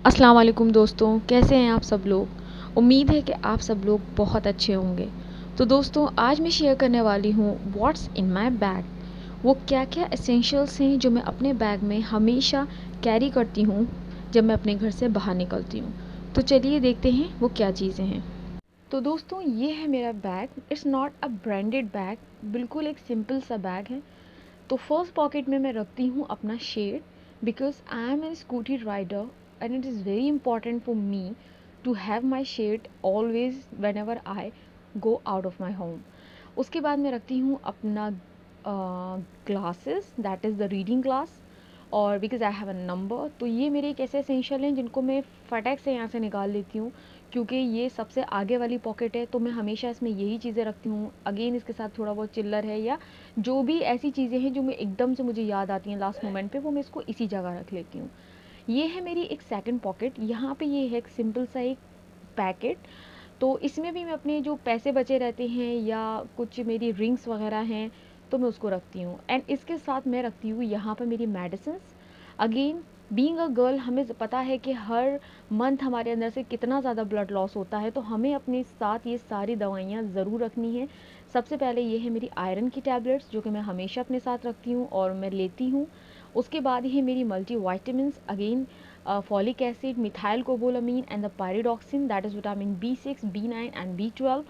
अस्सलाम वालेकुम दोस्तों, कैसे हैं आप सब लोग। उम्मीद है कि आप सब लोग बहुत अच्छे होंगे। तो दोस्तों, आज मैं शेयर करने वाली हूँ व्हाट्स इन माय बैग। वो क्या क्या एसेंशियल्स हैं जो मैं अपने बैग में हमेशा कैरी करती हूँ जब मैं अपने घर से बाहर निकलती हूँ। तो चलिए देखते हैं वो क्या चीज़ें हैं। तो दोस्तों, ये है मेरा bag. It's not a branded bag, बिल्कुल एक सिंपल सा बैग है। तो फर्स्ट पॉकेट में मैं रखती हूँ अपना shade, because I am a Scooty rider and it is very important for me to have my shade always when ever I go out of my home. उसके बाद मैं रखती हूँ अपना glasses, that is the reading glass, और because I have a number. तो ये मेरे एक ऐसे एसेंशियल हैं जिनको मैं फटाक से यहाँ से निकाल लेती हूँ, क्योंकि ये सबसे आगे वाली पॉकेट है। तो मैं हमेशा इसमें यही चीज़ें रखती हूँ। अगेन इसके साथ थोड़ा बहुत चिल्लर है या जो भी ऐसी चीज़ें हैं जो मैं एकदम से मुझे याद आती हैं लास्ट मोमेंट पे, वो मैं इसको इसी जगह रख लेती हूँ। ये है मेरी एक सेकंड पॉकेट। यहाँ पे ये है एक सिंपल सा एक पैकेट। तो इसमें भी मैं अपने जो पैसे बचे रहते हैं या कुछ मेरी रिंग्स वगैरह हैं तो मैं उसको रखती हूँ। एंड इसके साथ मैं रखती हूँ यहाँ पर मेरी medicines. Again, being a girl, हमें पता है कि हर मंथ हमारे अंदर से कितना ज़्यादा ब्लड लॉस होता है, तो हमें अपने साथ ये सारी दवाइयाँ ज़रूर रखनी है। सबसे पहले ये है मेरी आयरन की टैबलेट्स, जो कि मैं हमेशा अपने साथ रखती हूँ और मैं लेती हूँ। उसके बाद ही मेरी multi vitamin, again folic acid, methylcobalamin and the pyridoxine, that is vitamin B6, B9 and B12।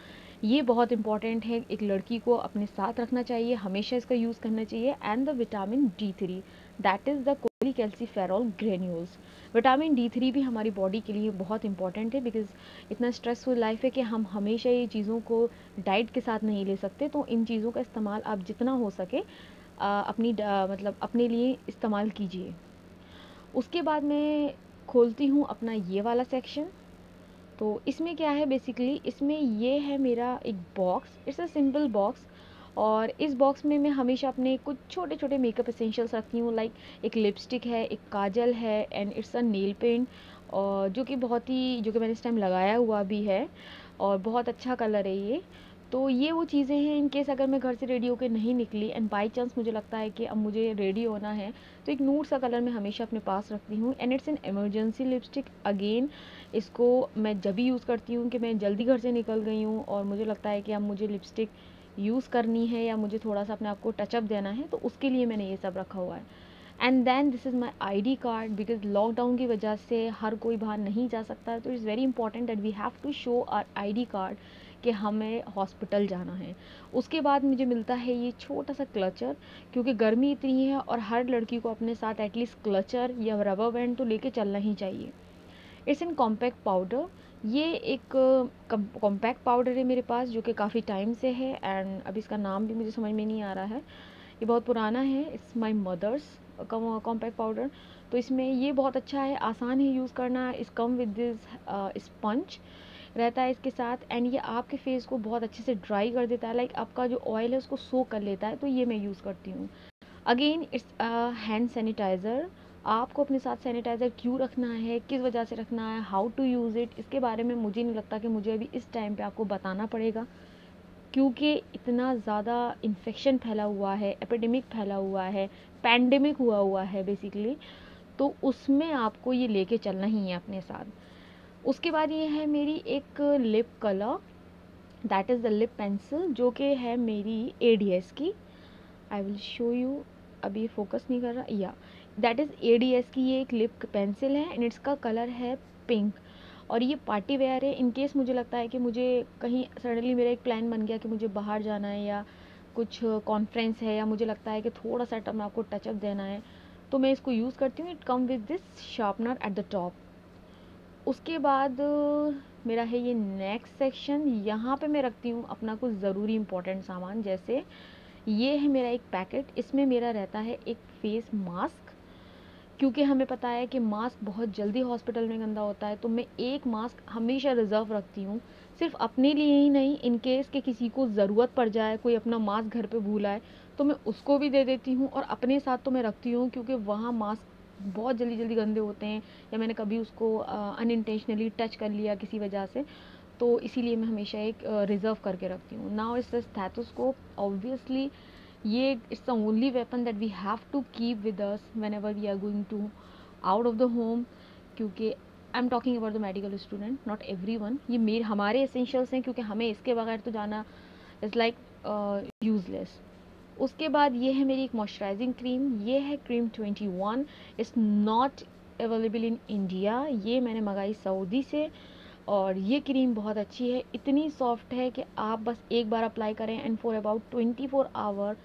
ये बहुत इंपॉर्टेंट है, एक लड़की को अपने साथ रखना चाहिए, हमेशा इसका यूज़ करना चाहिए। And the vitamin D3, that is the cholecalciferol granules. Vitamin D3 भी हमारी बॉडी के लिए बहुत इंपॉर्टेंट है, बिकॉज इतना स्ट्रेसफुल लाइफ है कि हम हमेशा ये चीज़ों को डाइट के साथ नहीं ले सकते। तो इन चीज़ों का इस्तेमाल आप जितना हो सके मतलब अपने लिए इस्तेमाल कीजिए। उसके बाद मैं खोलती हूँ अपना ये वाला सेक्शन। तो इसमें क्या है, बेसिकली इसमें ये है मेरा एक box. It's a simple box, और इस बॉक्स में मैं हमेशा अपने कुछ छोटे छोटे मेकअप एसेंशियल्स रखती हूँ। लाइक एक लिपस्टिक है, एक काजल है, and it's a nail paint, और जो कि मैंने इस टाइम लगाया हुआ भी है, और बहुत अच्छा कलर है ये। तो ये वो चीज़ें हैं, इन केस अगर मैं घर से रेडी होकर नहीं निकली एंड बाई चांस मुझे लगता है कि अब मुझे रेडी होना है, तो एक नूड सा कलर मैं हमेशा अपने पास रखती हूँ। And it's an emergency lipstick. Again, इसको मैं जब भी यूज़ करती हूँ कि मैं जल्दी घर से निकल गई हूँ और मुझे लगता है कि अब मुझे लिपस्टिक यूज़ करनी है या मुझे थोड़ा सा अपने आप को टचअप देना है, तो उसके लिए मैंने ये सब रखा हुआ है। And then this is my ID card, because lockdown की वजह से हर कोई बाहर नहीं जा सकता है, तो it's very important that we have to show our ID card कि हमें हॉस्पिटल जाना है। उसके बाद मुझे मिलता है ये छोटा सा क्लचर, क्योंकि गर्मी इतनी है और हर लड़की को अपने साथ एटलीस्ट क्लचर या रबर बैंड तो लेके चलना ही चाहिए। It's in compact powder. ये एक कॉम्पैक्ट पाउडर है मेरे पास, जो कि काफ़ी टाइम से है, एंड अभी इसका नाम भी मुझे समझ में नहीं आ रहा है, ये बहुत पुराना है। It's my mother's compact powder. तो इसमें ये बहुत अच्छा है, आसान है यूज़ करना। इस कम विद दिस स्पंज रहता है इसके साथ, एंड ये आपके फेस को बहुत अच्छे से ड्राई कर देता है। लाइक आपका जो ऑयल है उसको सोक कर लेता है, तो ये मैं यूज़ करती हूँ। Again, it's hand sanitiser. आपको अपने साथ सैनिटाइज़र क्यों रखना है, किस वजह से रखना है, हाउ टू यूज़ इट, इसके बारे में मुझे नहीं लगता कि मुझे अभी इस टाइम पे आपको बताना पड़ेगा, क्योंकि इतना ज़्यादा इन्फेक्शन फैला हुआ है, एपिडेमिक फैला हुआ है, पैंडेमिक हुआ है बेसिकली। तो उसमें आपको ये लेके चलना ही है अपने साथ। उसके बाद ये है मेरी एक lip colour, that is the lip pencil, जो कि है मेरी ADS की। I will show you. अभी फोकस नहीं कर रहा, या दैट इज़ ADS की ये एक लिप पेंसिल है, एंड इसका कलर है पिंक। और ये पार्टी वेयर है। इन केस मुझे लगता है कि मुझे कहीं सडनली मेरा एक प्लान बन गया कि मुझे बाहर जाना है या कुछ कॉन्फ्रेंस है, या मुझे लगता है कि थोड़ा सा टर्म आपको टचअप देना है, तो मैं इसको यूज़ करती हूँ। It come with this sharpener at the top. उसके बाद मेरा है ये नेक्स्ट सेक्शन। यहाँ पे मैं रखती हूँ अपना कुछ ज़रूरी इंपॉर्टेंट सामान, जैसे ये है मेरा एक पैकेट। इसमें मेरा रहता है एक फेस मास्क, क्योंकि हमें पता है कि मास्क बहुत जल्दी हॉस्पिटल में गंदा होता है, तो मैं एक मास्क हमेशा रिज़र्व रखती हूँ, सिर्फ अपने लिए ही नहीं, इन केस कि किसी को ज़रूरत पड़ जाए, कोई अपना मास्क घर पे भूल आए, तो मैं उसको भी दे देती हूँ। और अपने साथ तो मैं रखती हूँ, क्योंकि वहाँ मास्क बहुत जल्दी जल्दी गंदे होते हैं, या मैंने कभी उसको अनइंटेंशनली टच कर लिया किसी वजह से, तो इसीलिए मैं हमेशा एक रिज़र्व करके रखती हूँ। Now it's the stethoscope. Obviously ये it's the only weapon that we have to keep with us whenever we are going to out of the home, क्योंकि I am talking about the medical student, not every one. ये मेरे हमारे essentials हैं, क्योंकि हमें इसके बगैर तो जाना इज़ लाइक यूज़लेस। उसके बाद ये है मेरी एक मॉइस्चराइजिंग क्रीम, ये है cream 21। It's not available in India, ये मैंने मंगाई सऊदी से। और ये क्रीम बहुत अच्छी है, इतनी सॉफ्ट है कि आप बस एक बार अप्लाई करें एंड फॉर अबाउट 24 आवर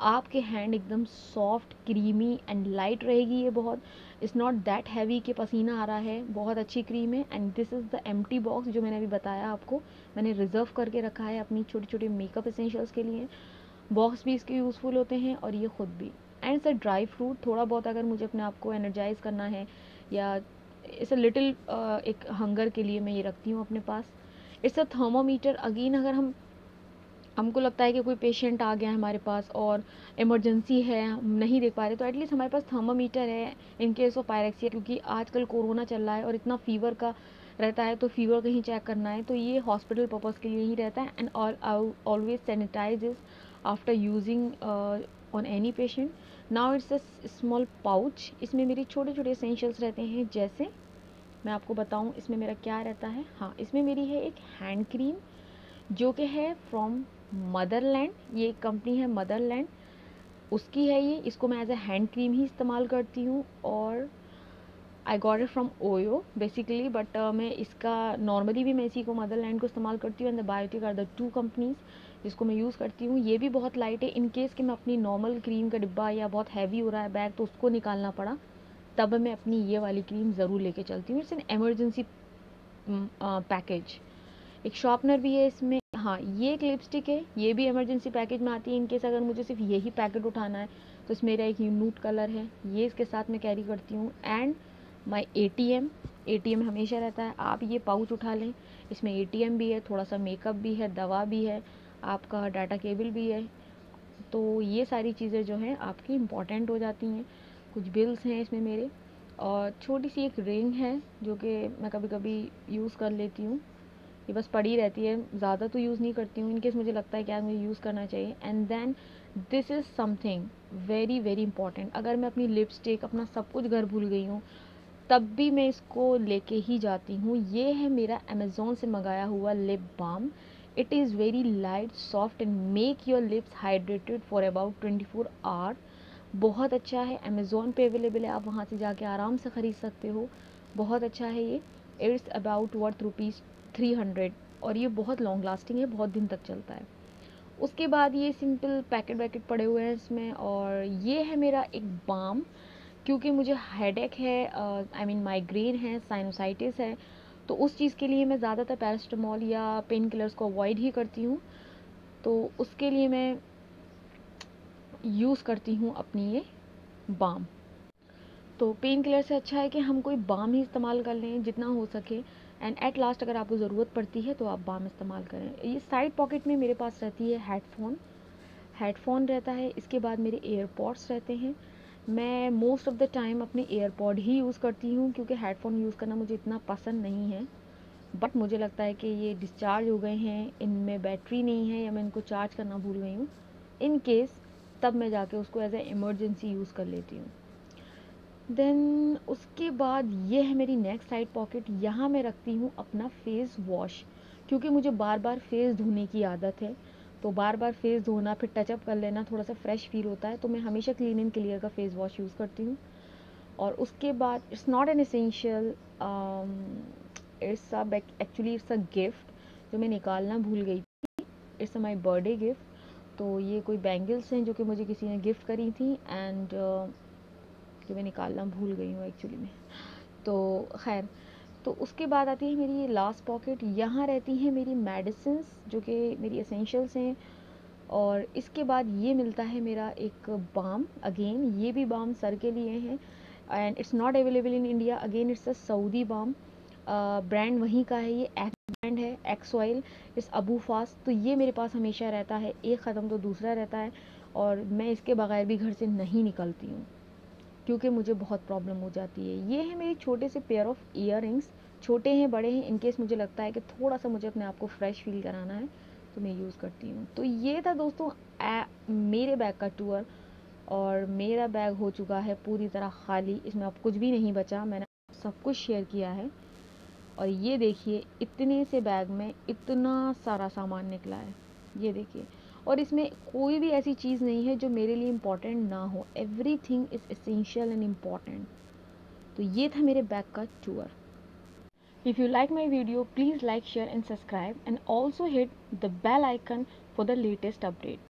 आपके हैंड एकदम सॉफ्ट, क्रीमी एंड लाइट रहेगी। ये बहुत, इट्स नॉट दैट हैवी कि पसीना आ रहा है। बहुत अच्छी क्रीम है। And this is the empty box जो मैंने अभी बताया आपको, मैंने रिजर्व करके रखा है अपनी छोटी छोटी मेकअप एसेंशियल्स के लिए। बॉक्स भी इसके यूज़फुल होते हैं और ये ख़ुद भी। And it's a dry fruit, थोड़ा बहुत अगर मुझे अपने आप को एनर्जाइज़ करना है या इट्स अ लिटिल एक हंगर के लिए मैं ये रखती हूँ अपने पास। इट्स अ थर्मोमीटर अगेन, अगर हमको लगता है कि कोई पेशेंट आ गया है हमारे पास और इमरजेंसी है, हम नहीं देख पा रहे, तो एटलीस्ट हमारे पास थर्मामीटर है इन केस ऑफ पायरेक्सिया, क्योंकि आजकल कोरोना चल रहा है और इतना फीवर का रहता है, तो फीवर कहीं चेक करना है तो ये हॉस्पिटल पर्पज़ के लिए ही रहता है। And always sanitise is after using on any patient. Now it's a small pouch, इसमें मेरी छोटे छोटे एसेंशियल्स रहते हैं। जैसे मैं आपको बताऊं इसमें मेरा क्या रहता है। हाँ, इसमें मेरी है एक हैंड क्रीम जो कि है फ्रॉम मदरलैंड, ये एक कंपनी है मदरलैंड, उसकी है ये। इसको मैं एज ए हैंड क्रीम ही इस्तेमाल करती हूँ। और I got it from OYO basically, but मैं इसका नॉर्मली भी मैं इसी को मदरलैंड को इस्तेमाल करती हूँ। And the biotic are the two companies जिसको मैं यूज़ करती हूँ। ये भी बहुत लाइट है, इन केस कि मैं अपनी नॉर्मल क्रीम का डिब्बा या बहुत हैवी हो रहा है बैग तो उसको निकालना पड़ा, तब मैं अपनी ये वाली क्रीम ज़रूर लेके चलती हूँ। It's an emergency package. एक शॉर्पनर भी है इसमें। हाँ, ये एक लिपस्टिक है, ये भी इमरजेंसी पैकेज में आती है। इनकेस अगर मुझे सिर्फ यही पैकेट उठाना है तो इसमें मेरा एक न्यूड कलर है, ये इसके साथ मैं कैरी करती हूँ। एंड माई एटीएम हमेशा रहता है। आप ये पाउच उठा लें, इसमें एटीएम भी है, थोड़ा सा मेकअप भी है, दवा भी है, आपका डाटा केबल भी है। तो ये सारी चीज़ें जो हैं आपकी इम्पॉर्टेंट हो जाती हैं। कुछ बिल्स हैं इसमें मेरे, और छोटी सी एक रिंग है जो कि मैं कभी कभी यूज़ कर लेती हूँ। ये बस पड़ी रहती है, ज़्यादा तो यूज़ नहीं करती हूँ। इनकेस मुझे लगता है कि यार मुझे यूज़ करना चाहिए। And then this is something very very important. अगर मैं अपनी लिपस्टिक, अपना सब कुछ घर भूल गई हूँ, तब भी मैं इसको लेके ही जाती हूँ। ये है मेरा अमेज़ोन से मंगाया हुआ lip balm. It is very light, soft and make your lips hydrated for about 24 hour. बहुत अच्छा है, अमेज़ोन पे अवेलेबल है, आप वहाँ से जाके आराम से ख़रीद सकते हो। बहुत अच्छा है ये। इट्स अबाउट वर्थ ₹300 और ये बहुत लॉन्ग लास्टिंग है, बहुत दिन तक चलता है। उसके बाद ये सिंपल पैकेट वैकेट पड़े हुए हैं इसमें। और ये है मेरा एक बाम, क्योंकि मुझे हेडेक है, आई मीन माइग्रेन है, साइनोसाइटिस है, तो उस चीज़ के लिए मैं ज़्यादातर पैरास्टामोल या पेन किलर्स को अवॉइड ही करती हूँ। तो उसके लिए मैं यूज़ करती हूँ अपनी ये बाम। तो पेन किलर से अच्छा है कि हम कोई बाम ही इस्तेमाल कर लें जितना हो सके। एंड एट लास्ट अगर आपको ज़रूरत पड़ती है तो आप बाम इस्तेमाल करें। ये साइड पॉकेट में मेरे पास रहती है हेडफोन रहता है। इसके बाद मेरे एयरपॉड्स रहते हैं। मैं मोस्ट ऑफ़ द टाइम अपने एयरपॉड ही यूज़ करती हूँ, क्योंकि हेडफोन यूज़ करना मुझे इतना पसंद नहीं है। बट मुझे लगता है कि ये डिस्चार्ज हो गए हैं, इनमें बैटरी नहीं है या मैं इनको चार्ज करना भूल गई हूँ, इन केस, तब मैं जाके उसको एज ए इमरजेंसी यूज़ कर लेती हूँ। देन उसके बाद ये है मेरी नेक्स्ट साइड पॉकेट। यहाँ मैं रखती हूँ अपना फेस वॉश, क्योंकि मुझे बार बार फेस धोने की आदत है। तो बार बार फेस धोना, फिर टचअप कर लेना, थोड़ा सा फ्रेश फील होता है, तो मैं हमेशा क्लीन एंड क्लियर का फेस वॉश यूज़ करती हूँ। और उसके बाद it's not an essential, actually it's a gift जो मैं निकालना भूल गई थी। It's my birthday gift. तो ये कोई बैंगल्स हैं जो कि मुझे किसी ने गिफ्ट करी थी, एंड जो मैं निकालना भूल गई हूँ एक्चुअली में। तो खैर, तो उसके बाद आती है मेरी ये लास्ट पॉकेट। यहाँ रहती हैं मेरी मेडिसिन्स जो कि मेरी एसेंशियल्स हैं। और इसके बाद ये मिलता है मेरा एक बाम, अगेन ये भी बाम सर के लिए हैं। And it's not available in India, again it's a Saudi balm. Brand वहीं का है, ये एक्स ब्रांड है, एक्स ऑयल, इस अबू फास। तो ये मेरे पास हमेशा रहता है, एक ख़त्म तो दूसरा रहता है। और मैं इसके बगैर भी घर से नहीं निकलती हूँ, क्योंकि मुझे बहुत प्रॉब्लम हो जाती है। ये है मेरे छोटे से पेयर ऑफ ईयर रिंग्स, छोटे हैं बड़े हैं, इनकेस मुझे लगता है कि थोड़ा सा मुझे अपने आप को फ्रेश फील कराना है तो मैं यूज़ करती हूँ। तो ये था दोस्तों मेरे बैग का टूर। और मेरा बैग हो चुका है पूरी तरह खाली, इसमें अब कुछ भी नहीं बचा, मैंने सब कुछ शेयर किया है। और ये देखिए इतने से बैग में इतना सारा सामान निकला है, ये देखिए। और इसमें कोई भी ऐसी चीज़ नहीं है जो मेरे लिए इम्पॉर्टेंट ना हो, everything is essential and important. तो ये था मेरे बैग का tour. If you like my video, please like, share and subscribe, and also hit the bell icon for the latest update.